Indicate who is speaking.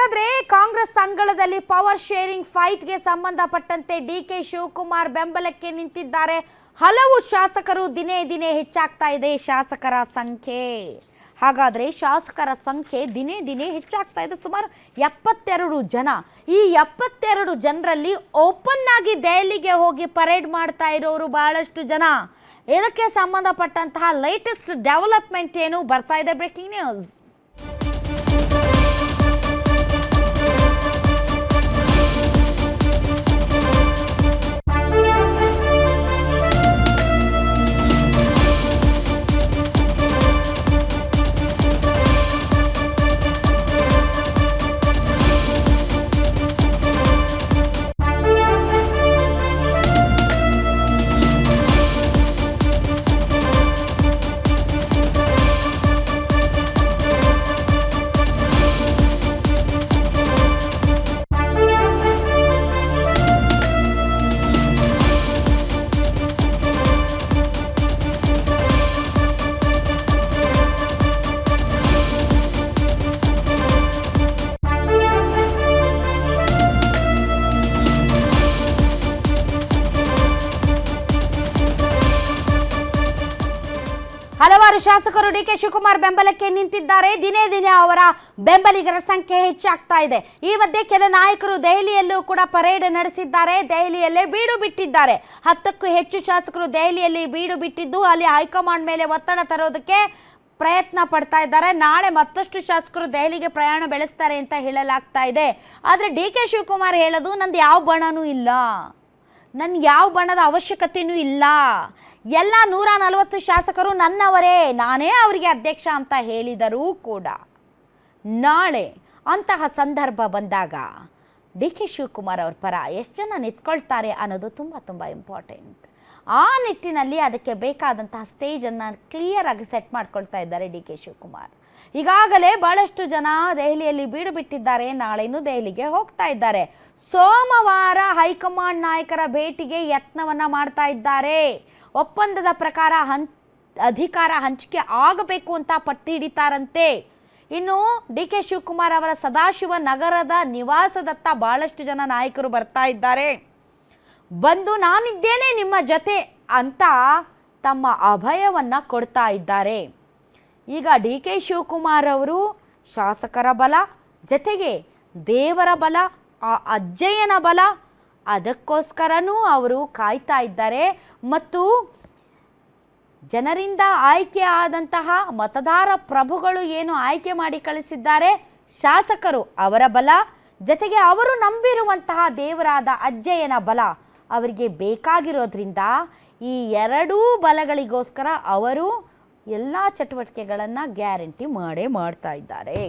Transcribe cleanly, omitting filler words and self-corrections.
Speaker 1: ಹಾಗಾದ್ರೆ ಕಾಂಗ್ರೆಸ್ ಅಂಗಳದಲ್ಲಿ power sharing ಫೈಟ್ಗೆ ಸಂಬಂಧಪಟ್ಟಂತೆ ಡಿ.ಕೆ. ಶಿವಕುಮಾರ್ ಬೆಂಬಲಕ್ಕೆ ನಿಂತಿದ್ದಾರೆ. ಹಲವು ಶಾಸಕರು ದಿನೇ ದಿನೇ ಹೆಚ್ಚಾಗ್ತಾ ಇದೆ ಶಾಸಕರ ಸಂಖ್ಯೆ. ಹಾಗಾದ್ರೆ ಶಾಸಕರ ಸಂಖ್ಯೆ ದಿನೇ ದಿನೇ ಹೆಚ್ಚಾಗ್ತಾ ಇದೆ. ಸುಮಾರು 72 ಜನ. ಈ 72 ಜನರಲ್ಲಿ ಓಪನ್ ಆಗಿ ದೆಹಲಿಗೆ ಹೋಗಿ ಪರೇಡ್ ಮಾಡ್ತಾ ಇರೋರು ಬಹಳಷ್ಟು ಜನ. ಇದಕ್ಕೆ ಸಂಬಂಧಪಟ್ಟಂತಹ ಲೇಟೆಸ್ಟ್ ಡೆವಲಪ್ಮೆಂಟ್ ಏನು ಬರ್ತಾ ಇದೆ? Breaking news. ಹಲವಾರು ಶಾಸಕರು ಡಿ.ಕೆ. ಶಿವಕುಮಾರ್ ಬೆಂಬಲಕ್ಕೆ ನಿಂತಿದ್ದಾರೆ. ದಿನೇ ದಿನೇ ಅವರ ಬೆಂಬಲಿಗರ ಸಂಖ್ಯೆ ಹೆಚ್ಚಾಗ್ತಾ ಇದೆ. ಈ ಮಧ್ಯೆ ಕೆಲ ನಾಯಕರು ದೆಹಲಿಯಲ್ಲೂ ಕೂಡ ಪರೇಡ್ ನಡೆಸಿದ್ದಾರೆ. ದೆಹಲಿಯಲ್ಲೇ ಬೀಡು ಬಿಟ್ಟಿದ್ದಾರೆ. 10ಕ್ಕೂ ಹೆಚ್ಚು ಶಾಸಕರು ದೆಹಲಿಯಲ್ಲಿ ಬೀಡು ಬಿಟ್ಟಿದ್ದು ಅಲ್ಲಿ ಹೈಕಮಾಂಡ್ ಮೇಲೆ ಒತ್ತಡ ತರೋದಕ್ಕೆ ಪ್ರಯತ್ನ ಪಡ್ತಾ ಇದ್ದಾರೆ. ನಾಳೆ ಮತ್ತಷ್ಟು ಶಾಸಕರು ದೆಹಲಿಗೆ ಪ್ರಯಾಣ ಬೆಳೆಸ್ತಾರೆ ಅಂತ ಹೇಳಲಾಗ್ತಾ ಇದೆ. ಆದರೆ ಡಿ.ಕೆ. ಶಿವಕುಮಾರ್ ಹೇಳೋದು ನಂದು ಯಾವ ಬಣನೂ ಇಲ್ಲ, ನನ್ಗೆ ಯಾವ ಬಣದ ಅವಶ್ಯಕತೆಯೂ ಇಲ್ಲ, ಎಲ್ಲ 140 ಶಾಸಕರು ನನ್ನವರೇ, ನಾನೇ ಅವರಿಗೆ ಅಧ್ಯಕ್ಷ ಅಂತ ಹೇಳಿದರೂ ಕೂಡ ನಾಳೆ ಅಂತಹ ಸಂದರ್ಭ ಬಂದಾಗ ಡಿ.ಕೆ. ಶಿವಕುಮಾರ್ ಅವ್ರ ಪರ ಎಷ್ಟು ಜನ ನಿಂತ್ಕೊಳ್ತಾರೆ ಅನ್ನೋದು ತುಂಬ ಇಂಪಾರ್ಟೆಂಟ್. ಆ ನಿಟ್ಟಿನಲ್ಲಿ ಅದಕ್ಕೆ ಬೇಕಾದಂತಹ ಸ್ಟೇಜನ್ನು ಕ್ಲಿಯರ್ ಆಗಿ ಸೆಟ್ ಮಾಡ್ಕೊಳ್ತಾ ಇದ್ದಾರೆ ಡಿ.ಕೆ. ಶಿವಕುಮಾರ್. ಈಗಾಗಲೇ ಬಹಳಷ್ಟು ಜನ ದೆಹಲಿಯಲ್ಲಿ ಬೀಡು ಬಿಟ್ಟಿದ್ದಾರೆ. ನಾಳೆನೂ ದೆಹಲಿಗೆ ಹೋಗ್ತಾ ಇದ್ದಾರೆ. ಸೋಮವಾರ ಹೈಕಮಾಂಡ್ ನಾಯಕರ ಭೇಟಿಗೆ ಯತ್ನವನ್ನು ಮಾಡ್ತಾ ಇದ್ದಾರೆ. ಒಪ್ಪಂದದ ಪ್ರಕಾರ ಅಧಿಕಾರ ಹಂಚಿಕೆ ಆಗಬೇಕು ಅಂತ ಪಟ್ಟಿ ಹಿಡಿತಾರಂತೆ. ಇನ್ನು ಡಿ.ಕೆ. ಶಿವಕುಮಾರ್ ಅವರ ಸದಾಶಿವ ನಗರದ ನಿವಾಸದತ್ತ ಬಹಳಷ್ಟು ಜನ ನಾಯಕರು ಬರ್ತಾ ಇದ್ದಾರೆ. ಬಂದು ನಾನಿದ್ದೇನೆ ನಿಮ್ಮ ಜೊತೆ ಅಂತ ತಮ್ಮ ಅಭಯವನ್ನು ಕೊಡ್ತಾ ಇದ್ದಾರೆ. ಈಗ ಡಿ.ಕೆ. ಶಿವಕುಮಾರ್ ಅವರು ಶಾಸಕರ ಬಲ ಜೊತೆಗೆ ದೇವರ ಬಲ, ಆ ಅಜ್ಜಯ್ಯನ ಬಲ, ಅದಕ್ಕೋಸ್ಕರನೂ ಅವರು ಕಾಯ್ತಾ ಇದ್ದಾರೆ. ಮತ್ತು ಜನರಿಂದ ಆಯ್ಕೆ ಆದಂತಹ ಮತದಾರ ಪ್ರಭುಗಳು ಏನು ಆಯ್ಕೆ ಮಾಡಿ ಕಳಿಸಿದ್ದಾರೆ ಶಾಸಕರು, ಅವರ ಬಲ ಜೊತೆಗೆ ಅವರು ನಂಬಿರುವಂತಹ ದೇವರಾದ ಅಜ್ಜಯ್ಯನ ಬಲ ಅವರಿಗೆ ಬೇಕಾಗಿರೋದ್ರಿಂದ ಈ ಎರಡೂ ಬಲಗಳಿಗೋಸ್ಕರ ಅವರು ಎಲ್ಲ ಚಟುವಟಿಕೆಗಳನ್ನು ಗ್ಯಾರಂಟಿ ಮಾಡ್ತಾ ಇದ್ದಾರೆ.